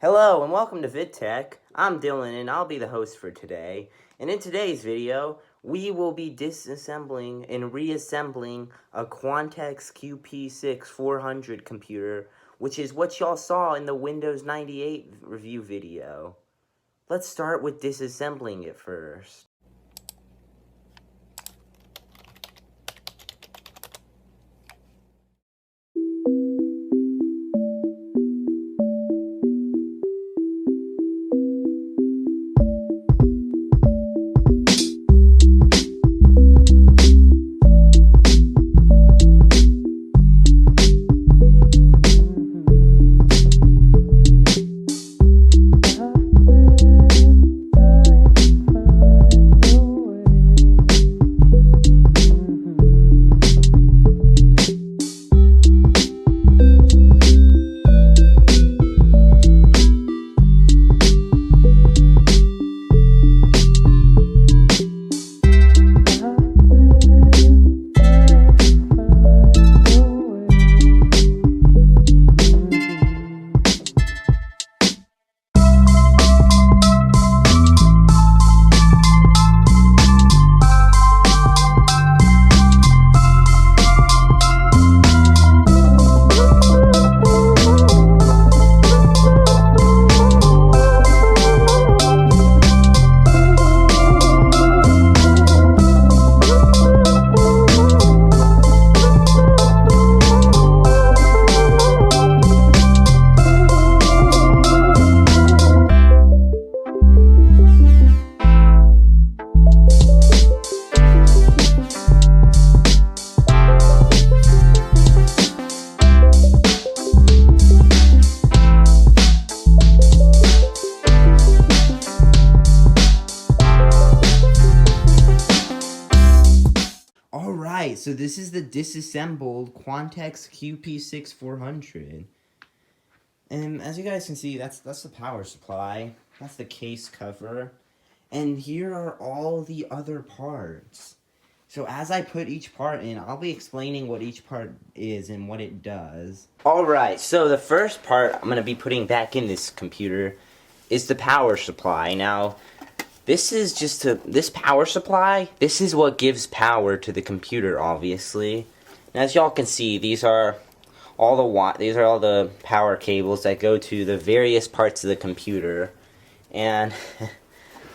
Hello and welcome to VidTech. I'm Dylan and I'll be the host for today. And in today's video, we will be disassembling and reassembling a Quantex QP6 400 computer, which is what y'all saw in the Windows 98 review video. Let's start with disassembling it first. Alright, so this is the disassembled Quantex QP6 400. And as you guys can see, that's the power supply. That's the case cover. And here are all the other parts. So as I put each part in, I'll be explaining what each part is and what it does. Alright, so the first part I'm going to be putting back in this computer is the power supply. Now, this is this power supply, this is what gives power to the computer, obviously. And as y'all can see, these are all the power cables that go to the various parts of the computer. And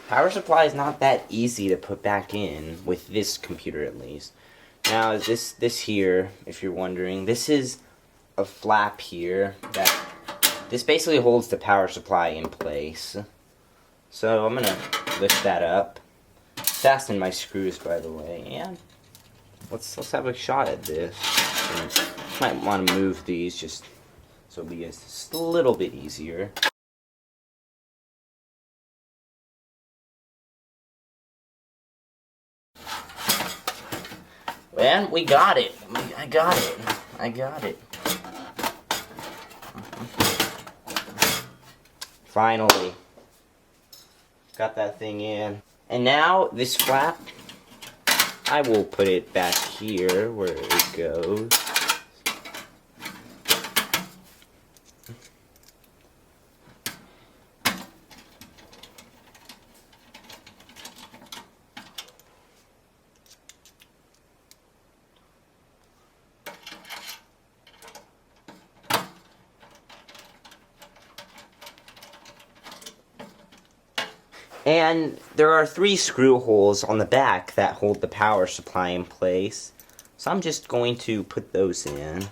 power supply is not that easy to put back in, with this computer at least. Now, this here, if you're wondering, this is a flap here this basically holds the power supply in place. So I'm gonna lift that up, fasten my screws, by the way, and let's have a shot at this. And might want to move these just so it'll be just a little bit easier. And we got it. I got it. Finally. Got that thing in. And now, this flap, I will put it back here where it goes. And there are 3 screw holes on the back that hold the power supply in place. So I'm just going to put those in.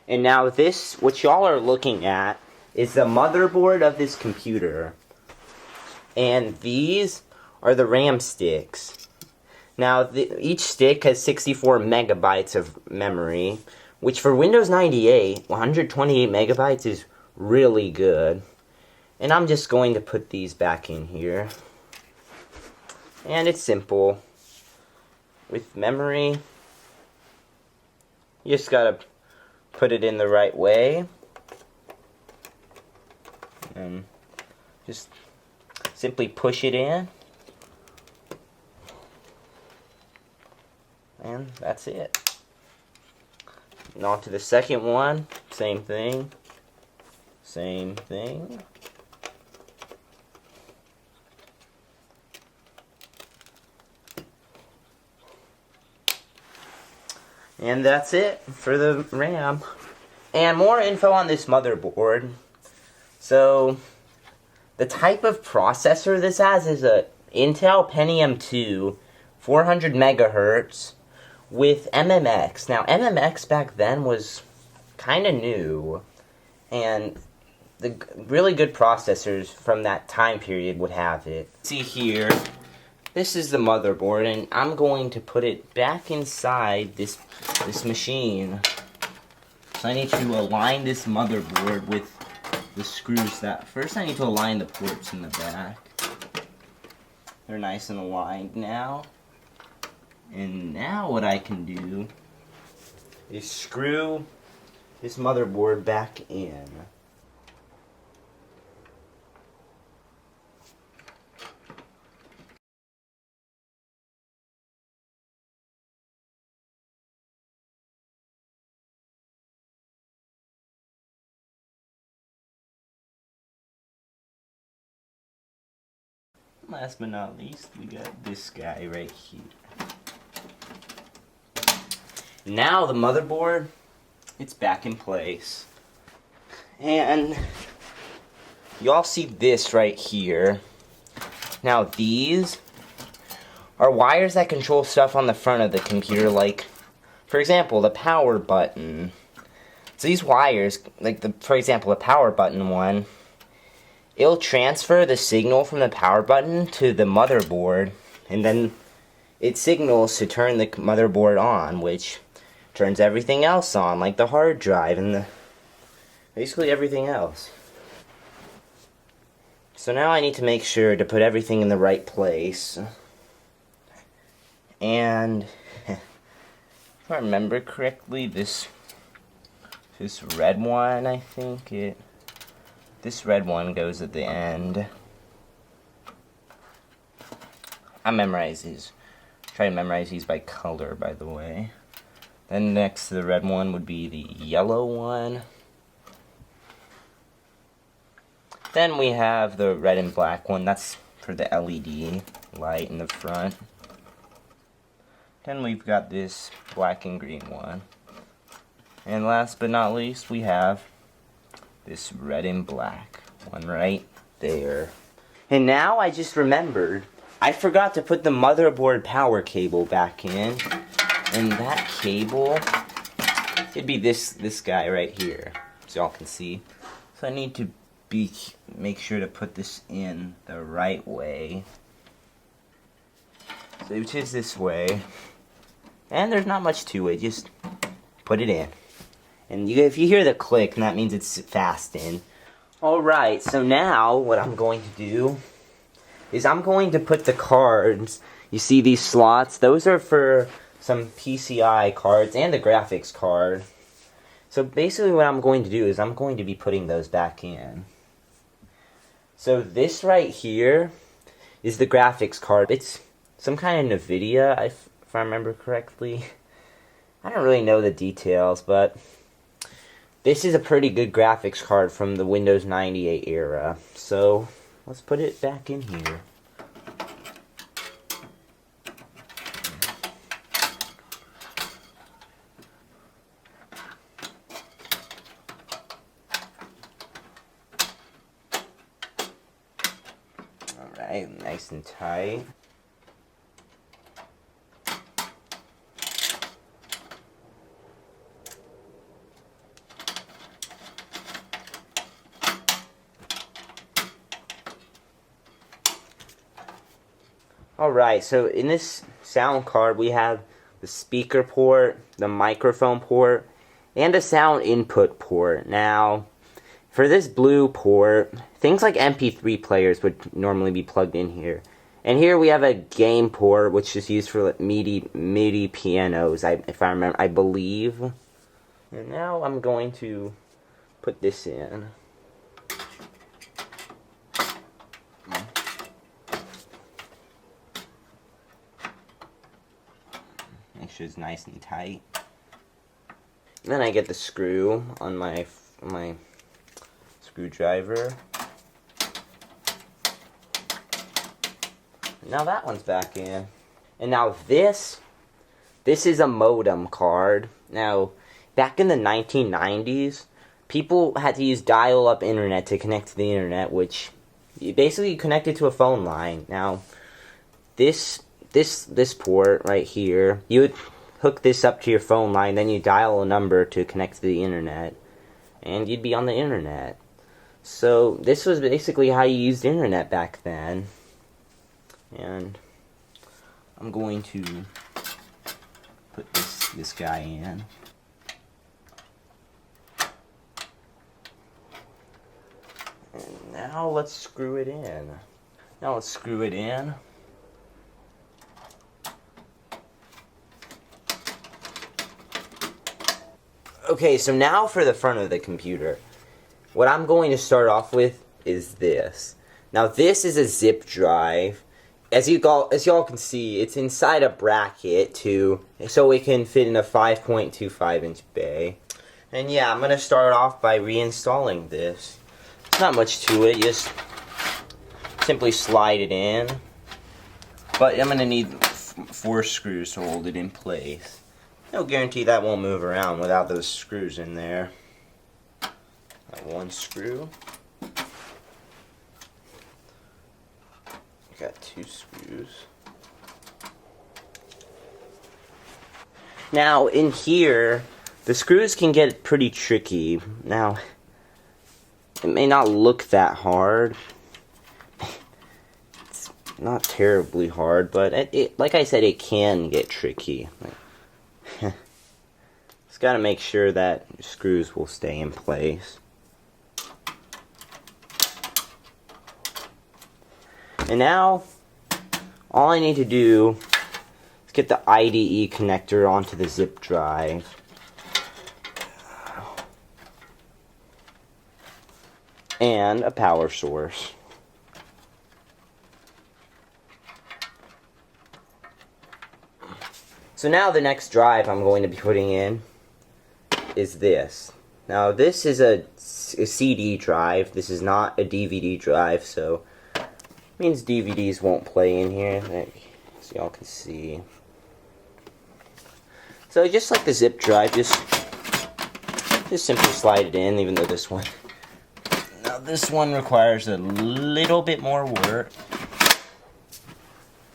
And now this, what y'all are looking at, is the motherboard of this computer. And these are the RAM sticks. Now, each stick has 64 megabytes of memory, which for Windows 98, 128 megabytes is really good. And I'm just going to put these back in here. And it's simple. With memory, you just gotta put it in the right way. And just simply push it in. And that's it. And on to the second one, same thing. Same thing. And that's it for the RAM. And more info on this motherboard. So, the type of processor this has is a Intel Pentium 2, 400 megahertz, with MMX. Now, MMX back then was kind of new, and the really good processors from that time period would have it. See here, this is the motherboard, and I'm going to put it back inside this machine. So I need to align this motherboard with the screws that... First I need to align the ports in the back. They're nice and aligned now. And now what I can do is screw this motherboard back in. Last but not least, we got this guy right here. Now the motherboard, it's back in place. And you all see this right here. Now these are wires that control stuff on the front of the computer, like, for example, the power button. So these wires, like for example, the power button one, it'll transfer the signal from the power button to the motherboard, and then it signals to turn the motherboard on, which turns everything else on, like the hard drive and basically everything else. So now I need to make sure to put everything in the right place. And if I remember correctly, this red one, I think this red one goes at the end. I memorize these. Try to memorize these by color, by the way. Then next to the red one would be the yellow one. Then we have the red and black one. That's for the LED light in the front. Then we've got this black and green one. And last but not least, we have this red and black one right there. And now I just remembered, I forgot to put the motherboard power cable back in. And that cable, it'd be this guy right here, so y'all can see. So I need to make sure to put this in the right way. So which is this way. And there's not much to it, just put it in. And if you hear the click, that means it's fast in. Alright, so now what I'm going to do is I'm going to put the cards. You see these slots? Those are for some PCI cards and the graphics card. So basically what I'm going to do is I'm going to be putting those back in. So this right here is the graphics card. It's some kind of NVIDIA, if I remember correctly. I don't really know the details, but this is a pretty good graphics card from the Windows 98 era. So let's put it back in here. Alright, nice and tight. Alright, so in this sound card we have the speaker port, the microphone port, and a sound input port. Now, for this blue port, things like MP3 players would normally be plugged in here. And here we have a game port, which is used for MIDI pianos, if I remember, I believe. And now I'm going to put this in. Make sure it's nice and tight. Then I get the screw on my screwdriver. Now that one's back in. And now this is a modem card. Now, back in the 1990s, people had to use dial-up internet to connect to the internet, which you basically connected to a phone line. Now, this port right here, you would hook this up to your phone line, then you dial a number to connect to the internet, and you'd be on the internet. So this was basically how you used internet back then. And I'm going to put this guy in. And now let's screw it in. Okay, so now for the front of the computer. What I'm going to start off with is this. Now this is a zip drive. As y'all can see, it's inside a bracket so it can fit in a 5.25 inch bay. And yeah, I'm gonna start off by reinstalling this. It's not much to it, just simply slide it in. But I'm gonna need 4 screws to hold it in place. No guarantee that won't move around without those screws in there. Got 1 screw. Got 2 screws. Now in here, the screws can get pretty tricky. Now, it may not look that hard. It's not terribly hard, but it like I said, it can get tricky. Just gotta make sure that your screws will stay in place. And now, all I need to do is get the IDE connector onto the zip drive. And a power source. So now the next drive I'm going to be putting in is this. Now this is a CD drive. This is not a DVD drive, so means DVDs won't play in here, so y'all can see. So just like the zip drive, just simply slide it in, even though this one requires a little bit more work.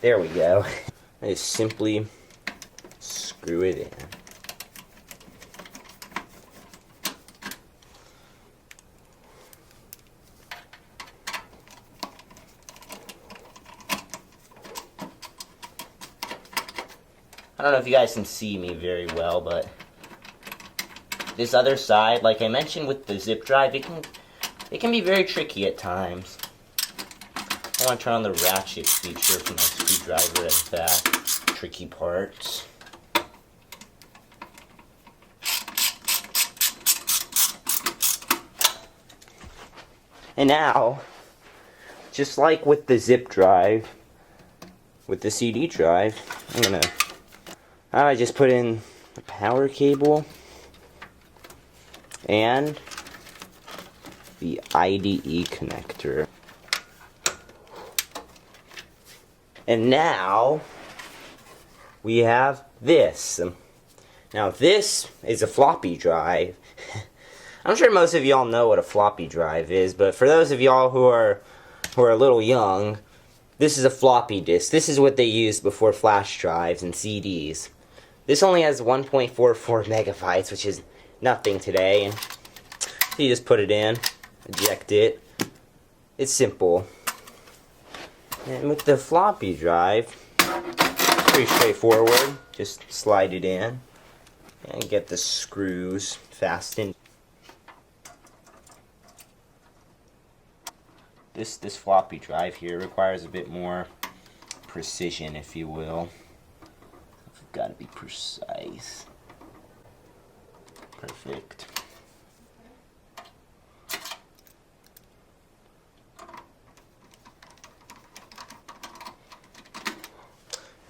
There we go. I just simply screw it in. I don't know if you guys can see me very well, but this other side, like I mentioned with the zip drive, it can be very tricky at times. I want to turn on the ratchet feature for my screwdriver at the back. Tricky parts. And now, just like with the zip drive, with the CD drive, I just put in the power cable and the IDE connector. And now we have this. Now this is a floppy drive. I'm sure most of y'all know what a floppy drive is, but for those of y'all who are a little young, this is a floppy disk. This is what they used before flash drives and CDs. This only has 1.44 megabytes, which is nothing today. And you just put it in, eject it. It's simple. And with the floppy drive, it's pretty straightforward. Just slide it in and get the screws fastened. This floppy drive here requires a bit more precision, if you will. I've got to be precise. Perfect.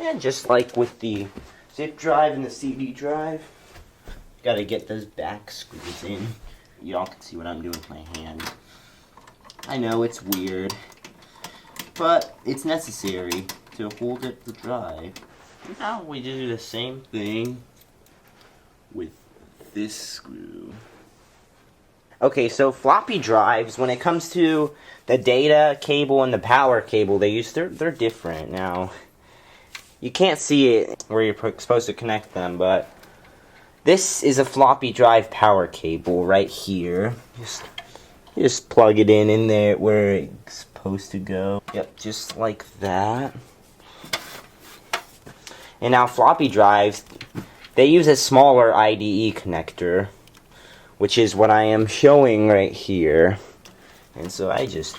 And just like with the zip drive and the CD drive, you gotta get those back screws in. Y'all can see what I'm doing with my hand. I know it's weird, but it's necessary to hold it the drive. Now we do the same thing with this screw. Okay, so floppy drives, when it comes to the data cable and the power cable they use, they're different. Now, you can't see it where you're supposed to connect them, but this is a floppy drive power cable right here. Just plug it in there where it's supposed to go. Yep, just like that. And now floppy drives, they use a smaller IDE connector, which is what I am showing right here. And so I just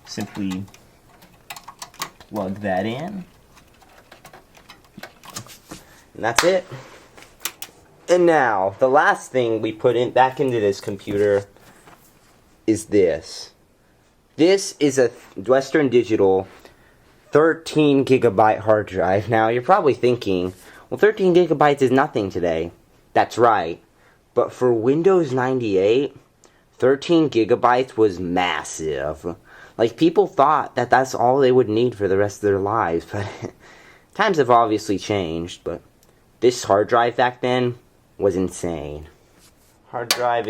simply plug that in. And that's it. And now, the last thing we put in back into this computer is this. This is a Western Digital 13 gigabyte hard drive. Now, you're probably thinking, well, 13 gigabytes is nothing today. That's right. But for Windows 98, 13 gigabytes was massive. Like, people thought that that's all they would need for the rest of their lives, but times have obviously changed, but this hard drive back then was insane. This hard drive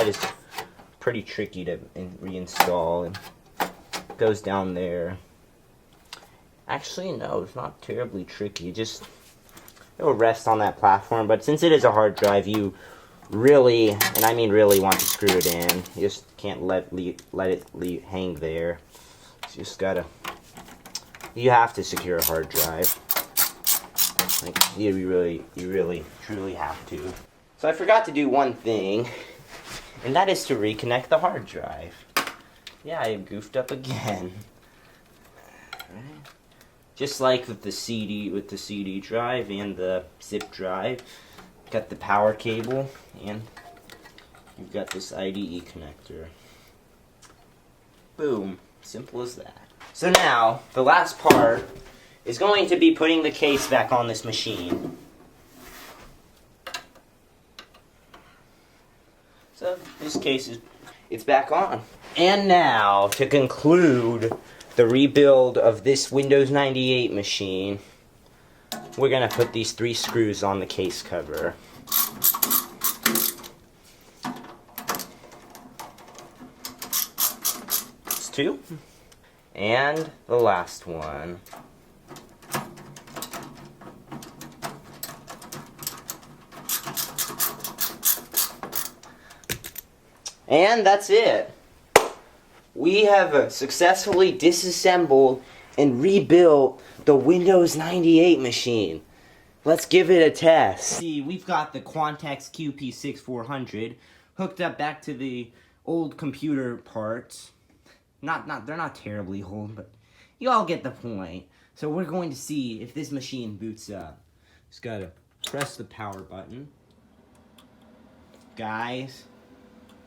is pretty tricky to reinstall, and it goes down there. Actually, no, it's not terribly tricky. It'll rest on that platform, but since it is a hard drive, you really, and I mean really, want to screw it in. You just can't let it hang there. You have to secure a hard drive. Like, you really, truly have to. So I forgot to do one thing, and that is to reconnect the hard drive. Yeah, I goofed up again. Right. Just like with the CD drive and the zip drive, got the power cable, and you've got this IDE connector. Boom. Simple as that. So now, the last part is going to be putting the case back on this machine. So this case it's back on. And now, to conclude the rebuild of this Windows 98 machine, we're gonna put these 3 screws on the case cover. It's 2. And the last one. And that's it. We have successfully disassembled and rebuilt the Windows 98 machine. Let's give it a test. See, we've got the Quantex QP6 400 hooked up back to the old computer parts. They're not terribly old, but you all get the point. So we're going to see if this machine boots up. Just gotta press the power button. Guys,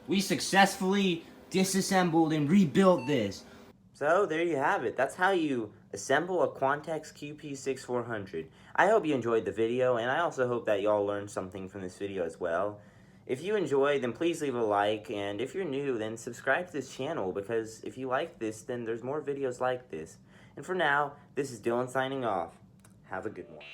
we successfully disassembled and rebuilt this. So there you have it. That's how you assemble a Quantex QP6 400. I hope you enjoyed the video, and I also hope that y'all learned something from this video as well. If you enjoyed, then please leave a like, and if you're new, then subscribe to this channel, because if you like this, then there's more videos like this. And for now, this is Dylan signing off. Have a good one.